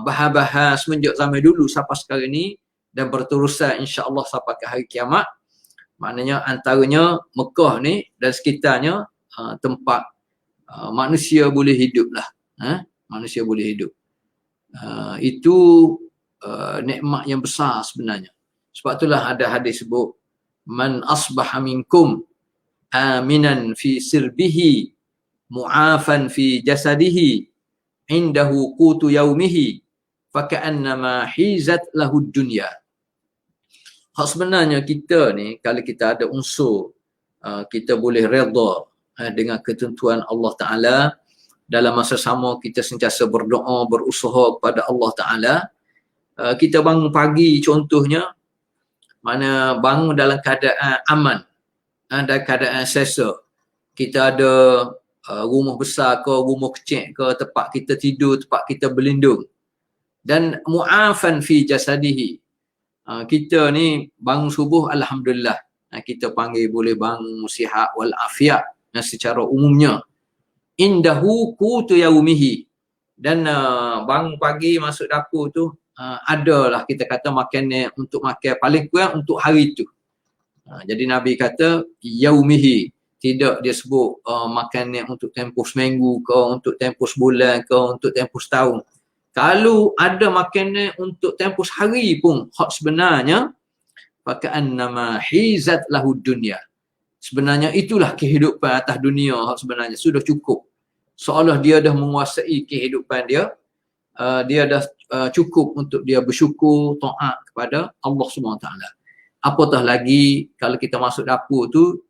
bahan-bahan semenjak zaman dulu sampai sekarang ni, dan berterusan insya-Allah sampai ke hari kiamat. Maknanya antaranya Mekah ni dan sekitarnya tempat manusia boleh hidup lah. Manusia boleh hidup. Itu nikmat yang besar sebenarnya. Sebab itulah ada hadis sebut, man asbaha minkum aminan fi sirbihi mu'afan fi jasadihi indahu qutu yaumihi faka'annama hizat lahu dunya. Hak sebenarnya kita ni, kalau kita ada unsur kita boleh redha dengan ketentuan Allah Ta'ala, dalam masa sama kita sentiasa berdoa, berusaha kepada Allah Ta'ala. Kita bangun pagi contohnya, mana bangun dalam keadaan aman, dalam keadaan selesa. Kita ada rumah besar ke, rumah kecil ke, tempat kita tidur, tempat kita berlindung. Dan mu'afan fi jasadihi. Kita ni bangun subuh, alhamdulillah. Kita panggil boleh bangun sihat wal afiat secara umumnya. Indahu qutu yaumihi. Dan bangun pagi masuk dapur tu, adalah kita kata makanan untuk makan paling kurang untuk hari itu. Jadi Nabi kata yaumihi, tidak dia sebut makanan untuk tempoh seminggu ke, untuk tempoh sebulan ke, untuk tempoh setahun. Kalau ada makanan untuk tempoh sehari pun, hak sebenarnya faka'annama hizat lahu dunya. Sebenarnya itulah kehidupan atas dunia, hak sebenarnya sudah cukup. Seolah dia dah menguasai kehidupan dia. Dia dah cukup untuk dia bersyukur, taat kepada Allah SWT. Apatah lagi kalau kita masuk dapur tu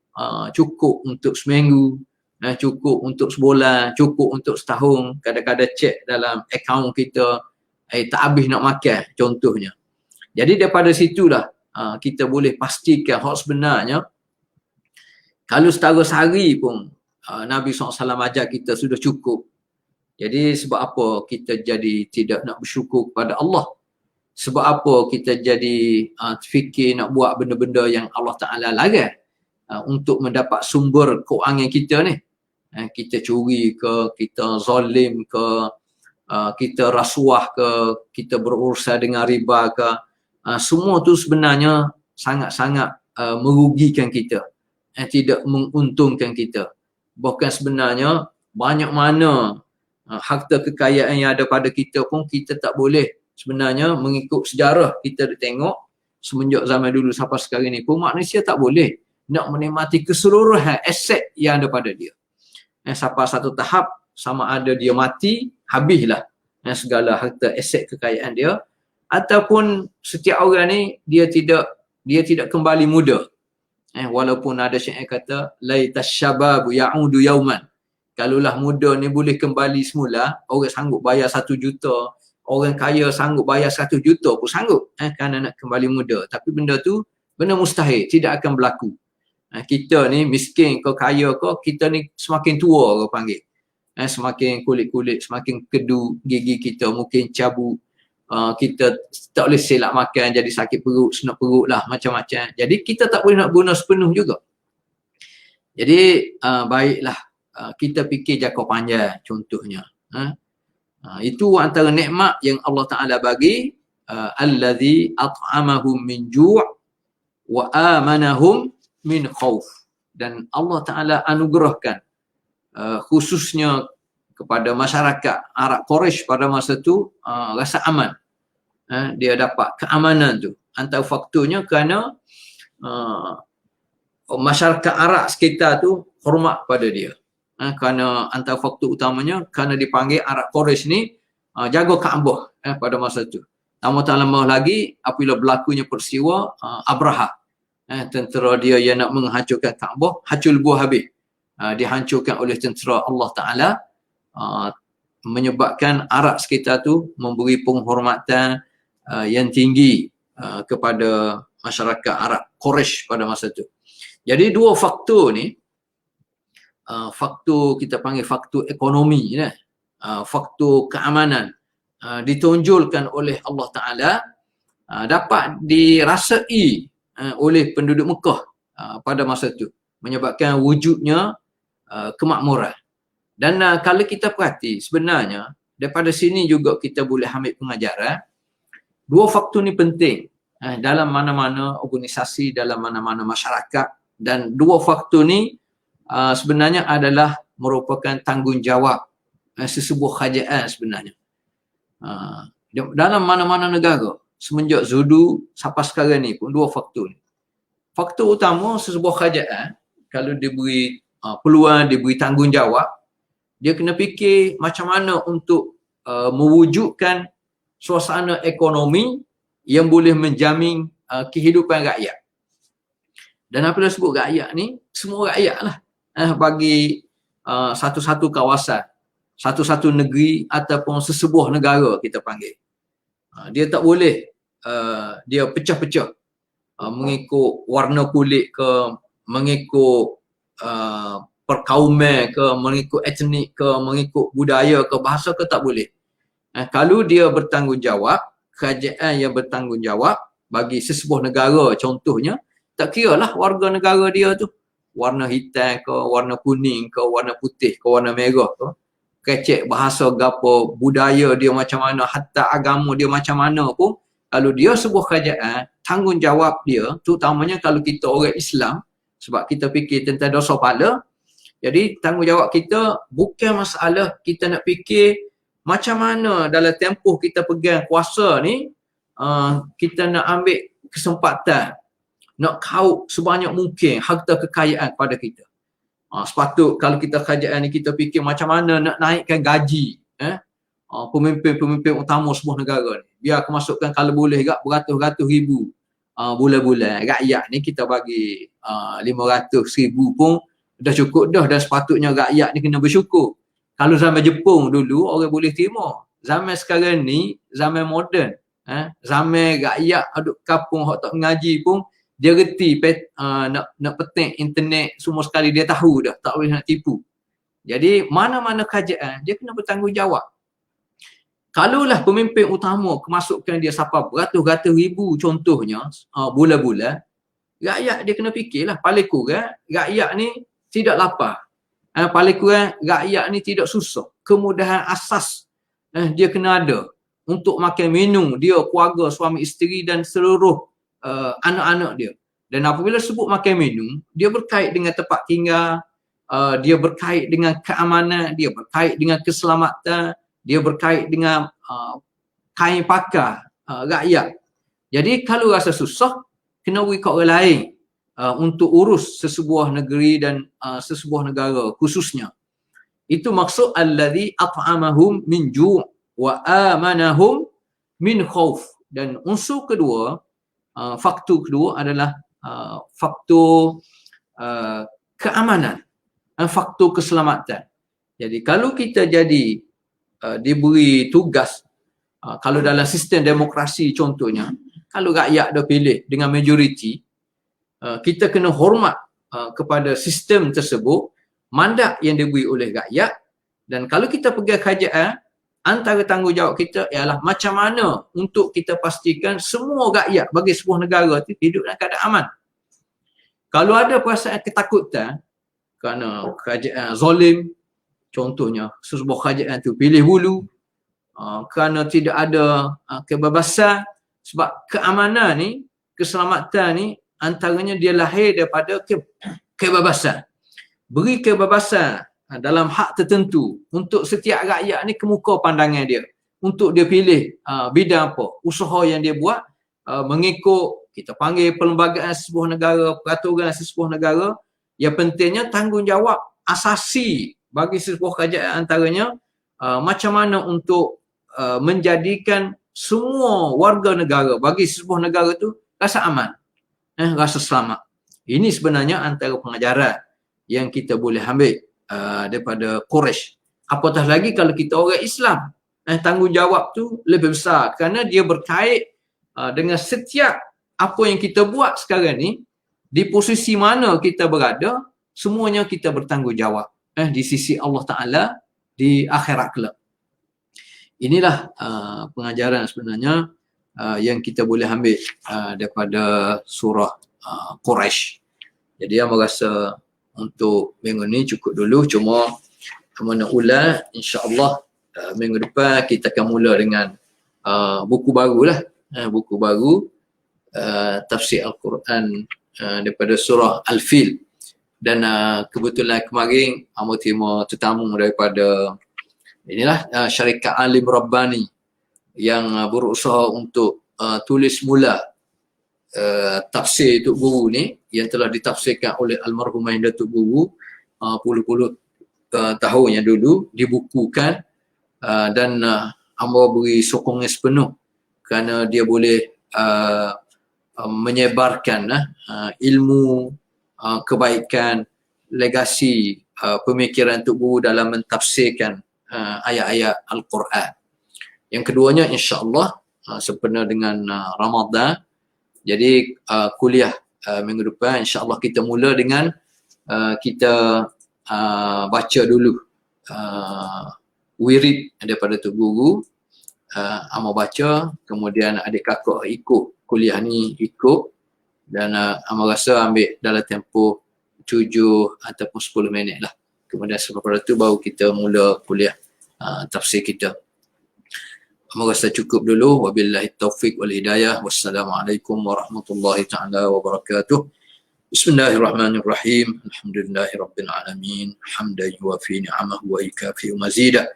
cukup untuk seminggu, cukup untuk sebulan, cukup untuk setahun. Kadang-kadang cek dalam akaun kita, tak habis nak makan contohnya. Jadi daripada situlah kita boleh pastikan hak sebenarnya kalau setara sehari pun Nabi SAW ajar kita sudah cukup. Jadi sebab apa kita jadi tidak nak bersyukur kepada Allah? Sebab apa kita jadi fikir nak buat benda-benda yang Allah Ta'ala larang untuk mendapat sumber keuangan kita ni? Kita curi ke, kita zalim ke, kita rasuah ke, kita berurusan dengan riba ke, semua tu sebenarnya sangat-sangat merugikan kita, tidak menguntungkan kita. Bahkan sebenarnya banyak mana harta kekayaan yang ada pada kita pun kita tak boleh sebenarnya mengikut sejarah kita tengok semenjak zaman dulu sampai sekarang ni pun manusia tak boleh nak menikmati keseluruhan aset yang ada pada dia. Sampai satu tahap sama ada dia mati, habislah segala harta aset kekayaan dia, ataupun setiap orang ni dia tidak kembali muda. Walaupun ada syair kata laitasyababu ya'udu yauman. Kalaulah muda ni boleh kembali semula, orang sanggup bayar 1 juta, orang kaya sanggup bayar 1 juta pun sanggup kerana nak kembali muda. Tapi benda tu benda mustahil, tidak akan berlaku. Kita ni miskin ke kaya ke, kita ni semakin tua orang panggil. Semakin kulit-kulit, semakin kedu gigi kita, mungkin cabut. Kita tak boleh selak makan, jadi sakit perut, senok perut lah, macam-macam. Jadi kita tak boleh nak guna sepenuh juga. Jadi baiklah kita fikir jangka panjang contohnya. Itu antara nikmat yang Allah Ta'ala bagi. Allazi at'amahum min ju' wa amanahum min khauf. Dan Allah Ta'ala anugerahkan khususnya kepada masyarakat Arab Quraisy pada masa tu rasa aman. Dia dapat keamanan tu. Antara faktornya kerana masyarakat Arab sekitar tu hormat pada dia. Kerana antara faktor utamanya kerana dipanggil Arab Quraisy ni jaga Kaabah pada masa itu. Lama tak lama lagi apabila berlakunya peristiwa Abraha, tentera dia yang nak menghancurkan Kaabah, hancur lebur habis. Dihancurkan oleh tentera Allah Ta'ala, menyebabkan Arab sekitar tu memberi penghormatan yang tinggi kepada masyarakat Arab Quraisy pada masa itu. Jadi dua faktor ni, faktor kita panggil faktor ekonomi, faktor keamanan, ditonjolkan oleh Allah Ta'ala, dapat dirasai oleh penduduk Mekah pada masa itu, menyebabkan wujudnya kemakmuran. Dan kalau kita perhati, sebenarnya daripada sini juga kita boleh ambil pengajaran, dua faktor ni penting dalam mana-mana organisasi, dalam mana-mana masyarakat, dan dua faktor ni sebenarnya adalah merupakan tanggungjawab sesebuah kerajaan sebenarnya. Dalam mana-mana negara, semenjak Zulu sampai sekarang ni pun dua faktor ni. Faktor utama sesebuah kerajaan, kalau diberi peluang, diberi tanggungjawab, dia kena fikir macam mana untuk mewujudkan suasana ekonomi yang boleh menjamin kehidupan rakyat. Dan apabila sebut rakyat ni, semua rakyat lah, bagi satu-satu kawasan, satu-satu negeri ataupun sesebuah negara kita panggil. Dia tak boleh dia pecah-pecah mengikut warna kulit ke, mengikut perkauman ke, mengikut etnik ke, mengikut budaya ke, bahasa ke, tak boleh. Kalau dia bertanggungjawab, kerajaan yang bertanggungjawab bagi sesebuah negara contohnya, tak kira lah warga negara dia tu warna hitam ke, warna kuning ke, warna putih ke, warna merah ke, kecek bahasa gapo, budaya dia macam mana, hatta agama dia macam mana pun, kalau dia sebuah kerajaan, tanggungjawab dia, terutamanya kalau kita orang Islam, sebab kita fikir tentang dosa pahala, jadi tanggungjawab kita bukan masalah kita nak fikir macam mana dalam tempoh kita pegang kuasa ni, kita nak ambil kesempatan, nak kaut sebanyak mungkin harta kekayaan pada kita. Sepatut kalau kita kerajaan ni kita fikir macam mana nak naikkan gaji pemimpin-pemimpin utama sebuah negara ni. Biar aku masukkan kalau boleh gak beratus-ratus ribu bulan-bulan. Rakyat ni kita bagi 500,000 pun dah cukup dah, dan sepatutnya rakyat ni kena bersyukur. Kalau zaman Jepun dulu orang boleh terima. Zaman sekarang ni zaman moden, zaman rakyat duduk kampung hak tak mengaji pun dia reti nak petik internet semua sekali, dia tahu dah, tak boleh nak tipu. Jadi mana-mana kerajaan dia kena bertanggungjawab. Kalaulah pemimpin utama kemasukan dia sampai beratus-ratus ribu contohnya bulan-bulan, rakyat dia kena fikirlah, paling kurang rakyat ni tidak lapar, paling kurang rakyat ni tidak susah, kemudahan asas dia kena ada untuk makan minum dia, keluarga, suami isteri dan seluruh anak-anak dia. Dan apabila sebut makan minum, dia berkait dengan tempat tinggal, dia berkait dengan keamanan, dia berkait dengan keselamatan, dia berkait dengan kain pakar rakyat. Jadi kalau rasa susah, kena beri kat orang lain untuk urus sesebuah negeri dan sesebuah negara khususnya. Itu maksud allazi at'amahum min ju' wa amanahum min khauf. Dan unsur kedua, faktor kedua adalah faktor keamanan, faktor keselamatan. Jadi kalau kita jadi diberi tugas, kalau dalam sistem demokrasi contohnya, kalau rakyat dah pilih dengan majoriti, kita kena hormat kepada sistem tersebut, mandat yang diberi oleh rakyat. Dan kalau kita pegang kerajaan, antara tanggungjawab kita ialah macam mana untuk kita pastikan semua rakyat bagi sebuah negara itu hidup dalam keadaan aman. Kalau ada perasaan ketakutan kerana kerajaan zalim, contohnya sebuah kerajaan itu pilih bulu, kerana tidak ada kebebasan, sebab keamanan ni, keselamatan ni antaranya dia lahir daripada kebebasan. Beri kebebasan dalam hak tertentu untuk setiap rakyat ni kemuka pandangan dia, untuk dia pilih bidang apa, usaha yang dia buat mengikut kita panggil perlembagaan sebuah negara, peraturan sebuah negara. Yang pentingnya tanggungjawab asasi bagi sebuah kerajaan antaranya macam mana untuk menjadikan semua warga negara bagi sebuah negara tu rasa aman, rasa selamat. Ini sebenarnya antara pengajaran yang kita boleh ambil daripada Quraisy. Apatah lagi kalau kita orang Islam, tanggungjawab tu lebih besar kerana dia berkait dengan setiap apa yang kita buat sekarang ni, di posisi mana kita berada, semuanya kita bertanggungjawab di sisi Allah Ta'ala di akhirat kelak. Inilah pengajaran sebenarnya yang kita boleh ambil daripada surah Quraisy. Jadi saya merasa untuk minggu ni cukup dulu, cuma nak ulang insya-Allah minggu depan kita akan mula dengan buku baru lah, buku baru tafsir Al-Quran daripada surah Al-Fil. Dan kebetulan kemarin amba terima tetamu daripada syarikat Alim Rabbani yang berusaha untuk tulis mula tafsir Tok Guru ni yang telah ditafsirkan oleh almarhumah Datuk Guru puluh-puluh tahun yang dulu, dibukukan dan amba beri sokongan sepenuh kerana dia boleh menyebarkan ilmu, kebaikan, legasi pemikiran Tok Guru dalam mentafsirkan ayat-ayat Al-Quran. Yang keduanya insya-Allah sempena dengan Ramadan. Jadi kuliah minggu depan insya-Allah kita mula dengan kita baca dulu wirid daripada Tok Guru, amal baca, kemudian adik kakak ikut kuliah ni ikut, dan amal rasa ambil dalam tempoh 7 ataupun 10 minit lah. Kemudian selepas itu baru kita mula kuliah tafsir kita. Amal rasa cukup dulu. Wabillahi taufiq wal hidayah. Wassalamualaikum warahmatullahi ta'ala wabarakatuh. Bismillahirrahmanirrahim. Alhamdulillahirabbil alamin. Hamdan yuwafi ni'amahu wa yukafi mazidah.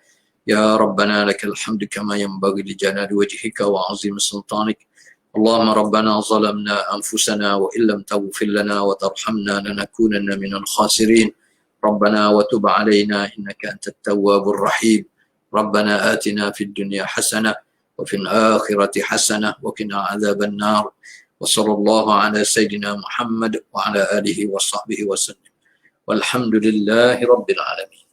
Ya Rabbana lakal hamdu kama yanbaghi li jalali wajhika wa 'azimi sultanik. Allahumma rabbana zalamna anfusana wa illam taghfir lana wa tarhamna lanakunanna minal khasirin. Rabbana wa tub 'alaina innaka antat tawwabur rahim. Rabbana atina fid dunya hasanah wa fil akhirati hasanah wa qina 'adzaban nar. Wa sallallahu ala sayyidina Muhammad wa ala alihi wa sahbihi wa sallam. Walhamdulillahi rabbil alamin.